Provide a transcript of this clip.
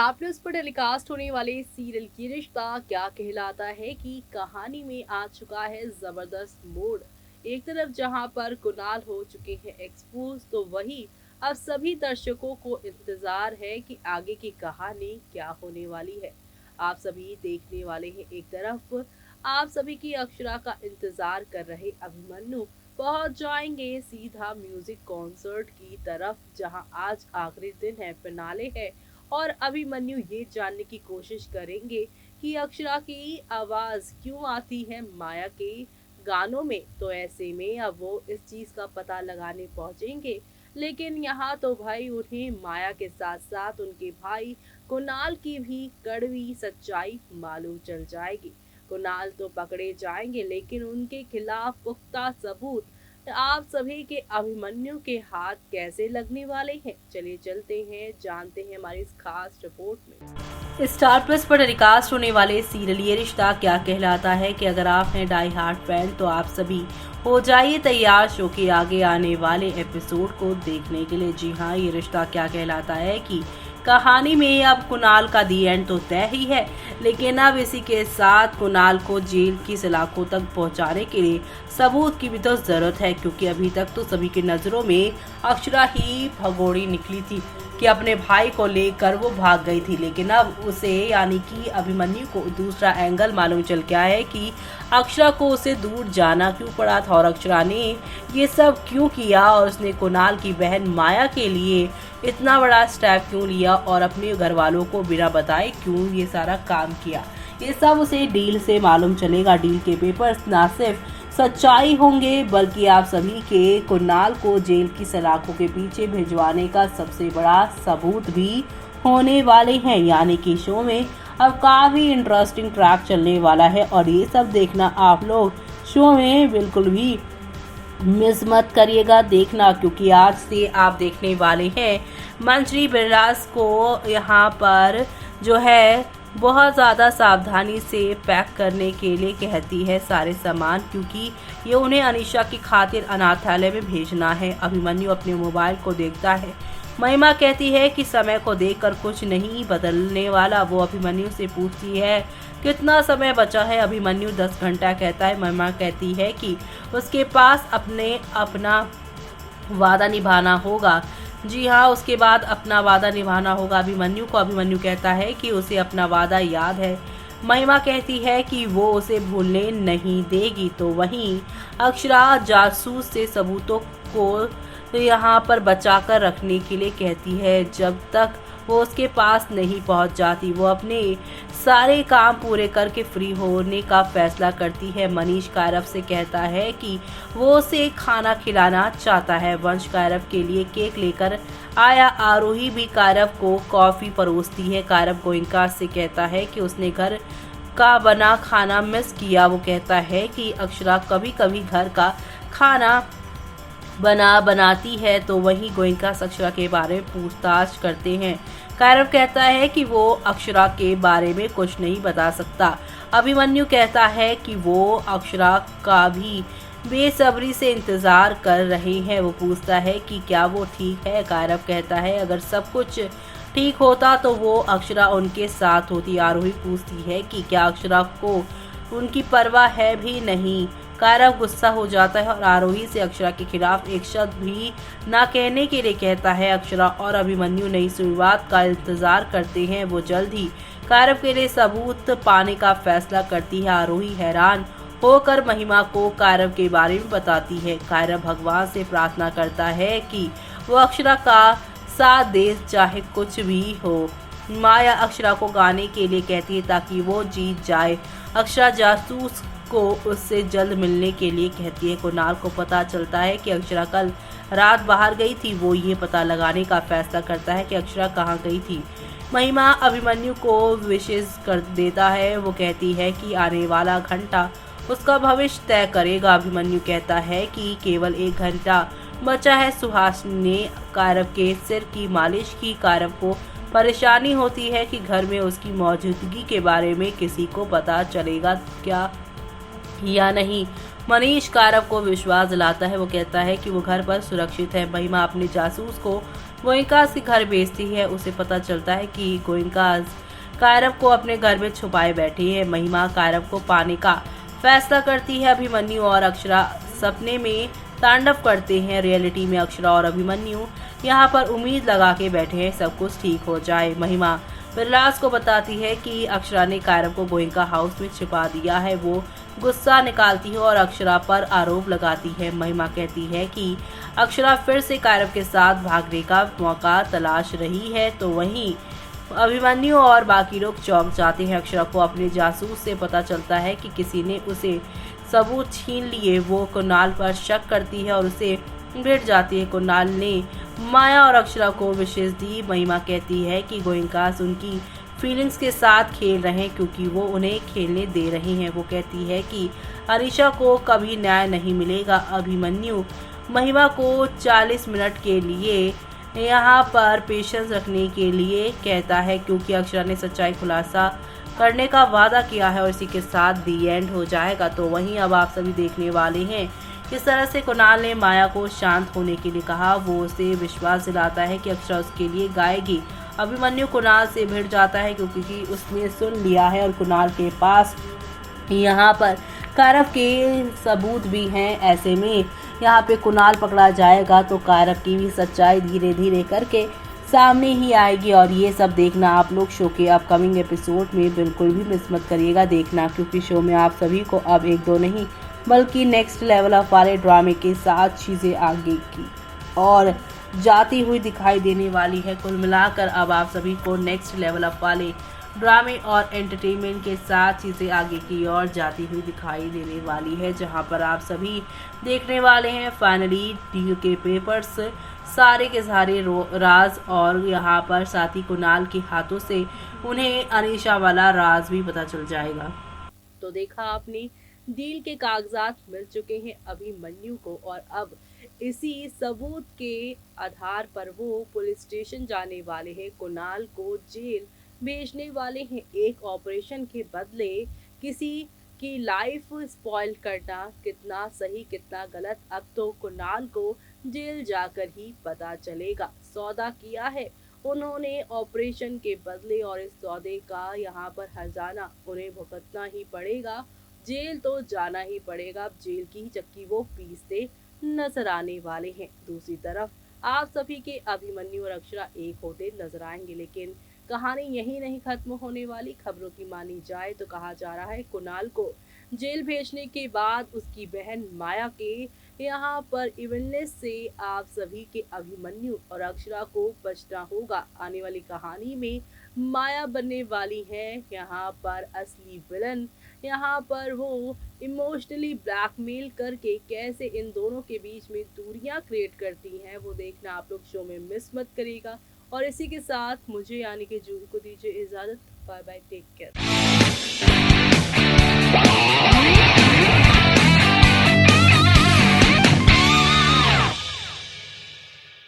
Star plus पर telecast होने वाले सीरियल की रिश्ता क्या कहलाता है की कहानी में आ चुका है जबरदस्त मोड़। एक तरफ जहां पर कुणाल हो चुके हैं एक्सपोज, तो वही अब सभी दर्शकों को इंतजार है कि आगे की कहानी क्या होने वाली है। आप सभी देखने वाले हैं एक तरफ, आप सभी की अक्षरा का इंतजार कर रहे अभिमन्यु पहुंच जाएंगे सीधा म्यूजिक कॉन्सर्ट की तरफ, जहां आज आखिरी दिन है, फिनाले है। और अभिमन्यु ये जानने की कोशिश करेंगे कि अक्षरा की आवाज क्यों आती है माया के गानों में। तो ऐसे में अब वो इस चीज का पता लगाने पहुंचेंगे, लेकिन यहाँ तो भाई उन्हें माया के साथ साथ उनके भाई कुणाल की भी कड़वी सच्चाई मालूम चल जाएगी। कुणाल तो पकड़े जाएंगे, लेकिन उनके खिलाफ पुख्ता सबूत आप सभी के अभिमन्यु के हाथ कैसे लगने वाले हैं। चलिए चलते हैं, जानते हैं हमारी इस खास रिपोर्ट में। स्टार प्लस पर टेलीकास्ट होने वाले सीरियल ये रिश्ता क्या कहलाता है कि अगर आप हैं डाई हार्ट फैन तो आप सभी हो जाइए तैयार शो के आगे आने वाले एपिसोड को देखने के लिए। जी हाँ, ये रिश्ता क्या कहलाता है कि कहानी में अब कुणाल का दी एंड तो तय ही है, लेकिन अब इसी के साथ कुणाल को जेल की सलाखों तक पहुंचाने के लिए सबूत की भी तो जरूरत है, क्योंकि अभी तक तो सभी की नजरों में अक्षरा ही भगोड़ी निकली थी कि अपने भाई को लेकर वो भाग गई थी। लेकिन अब उसे यानी कि अभिमन्यु को दूसरा एंगल मालूम चल गया है कि अक्षरा को उसे दूर जाना क्यों पड़ा था और अक्षरा ने ये सब क्यों किया, और उसने कुणाल की बहन माया के लिए इतना बड़ा स्टेप क्यों लिया और अपने घर वालों को बिना बताए क्यों ये सारा काम किया। ये सब उसे डील से मालूम चलेगा। डील के पेपर्स ना सिर्फ सच्चाई होंगे, बल्कि आप सभी के कुणाल को जेल की सलाखों के पीछे भिजवाने का सबसे बड़ा सबूत भी होने वाले हैं। यानी कि शो में अब काफी इंटरेस्टिंग ट्रैक चलने वाला है, और ये सब देखना आप लोग शो में बिल्कुल भी मिस मत करिएगा देखना, क्योंकि आज से आप देखने वाले हैं मंजरी बिरलास को यहाँ पर जो है बहुत ज़्यादा सावधानी से पैक करने के लिए कहती है सारे सामान, क्योंकि ये उन्हें अनीशा की खातिर अनाथालय में भेजना है। अभिमन्यु अपने मोबाइल को देखता है। महिमा कहती है कि समय को देखकर कुछ नहीं बदलने वाला। वो अभिमन्यु से पूछती है कितना समय बचा है। अभिमन्यु 10 घंटा कहता है। महिमा कहती है कि उसके पास अपना वादा निभाना होगा। जी हाँ, उसके बाद अपना वादा निभाना होगा अभिमन्यु को। अभिमन्यु कहता है कि उसे अपना वादा याद है। महिमा कहती है कि वो उसे भूलने नहीं देगी। तो वहीं अक्षरा जासूस से सबूतों को यहाँ पर बचाकर रखने के लिए कहती है। जब तक वो उसके पास नहीं पहुंच जाती, वो अपने सारे काम पूरे करके फ्री होने का फैसला करती है। मनीष कायरव से कहता है कि वो उसे खाना खिलाना चाहता है। वंश कायरव के लिए केक लेकर आया। आरोही भी कायरव को कॉफी परोसती है। कायरव गोयनका से कहता है कि उसने घर का बना खाना मिस किया। वो कहता है कि अक्षरा कभी कभी घर का खाना बनाती है। तो वहीं गोयनका अक्षरा के बारे में पूछताछ करते हैं। कायरव कहता है कि वो अक्षरा के बारे में कुछ नहीं बता सकता। अभिमन्यु कहता है कि वो अक्षरा का भी बेसब्री से इंतजार कर रहे हैं। वो पूछता है कि क्या वो ठीक है। कायरव कहता है अगर सब कुछ ठीक होता तो वो अक्षरा उनके साथ होती। आरोही पूछती है कि क्या अक्षरा को उनकी परवाह है भी नहीं। कायरव गुस्सा हो जाता है और आरोही से अक्षरा के खिलाफ एक शब्द भी ना कहने के लिए कहता है। अक्षरा और अभिमन्यु नई शुरुआत का इंतजार करते हैं। वो जल्द ही कायरव के लिए सबूत पाने का फैसला करती है। आरोही हैरान होकर महिमा को कायरव के बारे में बताती है। कायरव भगवान से प्रार्थना करता है कि वो अक्षरा का साथ दे, चाहे कुछ भी हो। माया अक्षरा को गाने के लिए कहती है ताकि वो जीत जाए। अक्षरा जासूस को उससे जल्द मिलने के लिए कहती है। कुणाल को पता चलता है कि अक्षरा कल रात बाहर गई थी। वो ये पता लगाने का फैसला करता है कि अक्षरा कहाँ गई थी। महिमा अभिमन्यु को विशेष कर देता है। वो कहती है कि आने वाला घंटा उसका भविष्य तय करेगा। अभिमन्यु कहता है कि केवल 1 घंटा बचा है। सुहास ने कायरव के सिर की मालिश की। कायरव को परेशानी होती है कि घर में उसकी मौजूदगी के बारे में किसी को पता चलेगा क्या या नहीं। मनीष कायरव को विश्वास दिलाता है। वो कहता है कि वो घर पर सुरक्षित है। महिमा अपने जासूस को गोयनकाज के घर भेजती है। उसे पता चलता है कि गोयनकाज कायरव को अपने घर में छुपाए बैठी है। महिमा कायरव को पाने का फैसला करती है। अभिमन्यु और अक्षरा सपने में तांडव करते हैं। रियलिटी में अक्षरा और अभिमन्यु यहाँ पर उम्मीद लगा के बैठे हैं सब कुछ ठीक हो जाए। महिमा विलास को बताती है कि अक्षरा ने कायरव को गोयनका हाउस में छिपा दिया है। वो गुस्सा निकालती है और अक्षरा पर आरोप लगाती है। महिमा कहती है कि अक्षरा फिर से कायरव के साथ भागने का मौका तलाश रही है। तो वहीं अभिमन्यु और बाकी लोग चौंक जाते हैं। अक्षरा को अपने जासूस से पता चलता है कि किसी ने उसे सबूत छीन लिए। वो कुणाल पर शक करती है और उसे भिड़ जाती है। कुणाल ने माया और अक्षरा को विशेष दी। महिमा कहती है कि गोयनकाज उनकी फीलिंग्स के साथ खेल रहे हैं क्योंकि वो उन्हें खेलने दे रहे हैं। वो कहती है कि अनीशा को कभी न्याय नहीं मिलेगा। अभिमन्यु महिमा को 40 मिनट के लिए यहाँ पर पेशेंस रखने के लिए कहता है क्योंकि अक्षरा ने सच्चाई खुलासा करने का वादा किया है और इसी के साथ दी एंड हो जाएगा। तो वहीं अब आप सभी देखने वाले हैं किस तरह से कुणाल ने माया को शांत होने के लिए कहा। वो उसे विश्वास दिलाता है कि अक्षरा उसके लिए गाएगी। अभिमन्यु कुणाल से भिड़ जाता है क्योंकि उसने सुन लिया है और कुणाल के पास यहाँ पर कायरव के सबूत भी हैं। ऐसे में यहाँ पे कुणाल पकड़ा जाएगा तो कायरव की भी सच्चाई धीरे धीरे करके सामने ही आएगी। और ये सब देखना आप लोग शो के अपकमिंग एपिसोड में बिल्कुल भी मिस मत करिएगा देखना, क्योंकि शो में आप सभी को अब एक दो नहीं बल्कि नेक्स्ट लेवल ऑफ वाले ड्रामे के साथ चीज़ें आगे की और जाती हुई दिखाई देने वाली है। कुल मिलाकर अब आप सभी को नेक्स्ट लेवल ऑफ वाले ड्रामे और एंटरटेनमेंट के साथ चीज़ें आगे की ओर जाती हुई दिखाई देने वाली है, जहां पर आप सभी देखने वाले हैं फाइनली डील के पेपर्स सारे के सारे राज और यहाँ पर साथी कुणाल के हाथों से उन्हें अनीशा वाला राज भी पता चल जाएगा। तो देखा आपने, डील के कागजात मिल चुके हैं अभिमन्यु को और अब इसी सबूत के आधार पर वो पुलिस स्टेशन जाने वाले हैं। कुणाल को जेल भेजने वाले हैं। एक ऑपरेशन के बदले किसी की लाइफ स्पॉइल करना कितना सही कितना गलत, अब तो कुणाल को जेल जाकर ही पता चलेगा। सौदा किया है उन्होंने ऑपरेशन के बदले और इस सौदे का यहाँ पर हर्जाना उन्हें भुगतना ही पड़ेगा। जेल तो जाना ही पड़ेगा। अब जेल की ही चक्की वो पीसते नजर आने वाले हैं। दूसरी तरफ आप सभी के अभिमन्यु और अक्षरा एक होते नजर आएंगे, लेकिन कहानी यही नहीं खत्म होने वाली। खबरों की मानी जाए तो कहा जा रहा है कुणाल को जेल भेजने के बाद उसकी बहन माया के यहाँ पर इवेंटनेस से आप सभी के अभिमन्यु और अक्षरा को बचना होगा। आने वाली कहानी में माया बनने वाली है यहाँ पर असली विलन। यहाँ पर वो इमोशनली ब्लैकमेल करके कैसे इन दोनों के बीच में दूरियां क्रिएट करती हैं, वो देखना आप लोग शो में मिस मत करिएगा। और इसी के साथ मुझे यानी कि जूही को दीजिए इजाजत। Bye bye, take care.